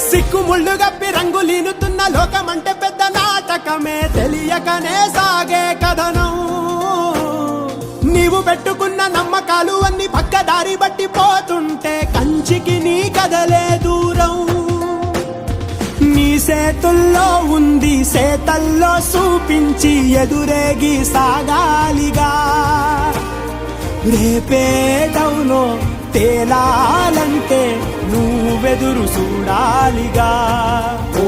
సిక్కుముళ్ళు గప్పి రంగులీనుతున్న లోకమంటే పెద్ద నాటకమే తెలియకనే సాగే కథనం. నీవు పెట్టుకున్న నమ్మకాలు అన్ని పక్కదారి బట్టి పోతుంటే కంచికి నీ కదలే దూరం. నీ చేతుల్లో ఉంది సేతల్లో చూపించి ఎదురేగి సాగాలిగా. రేపేటవునో తేలాలంటే నువ్వెదురు చూడాలిగా. ఓ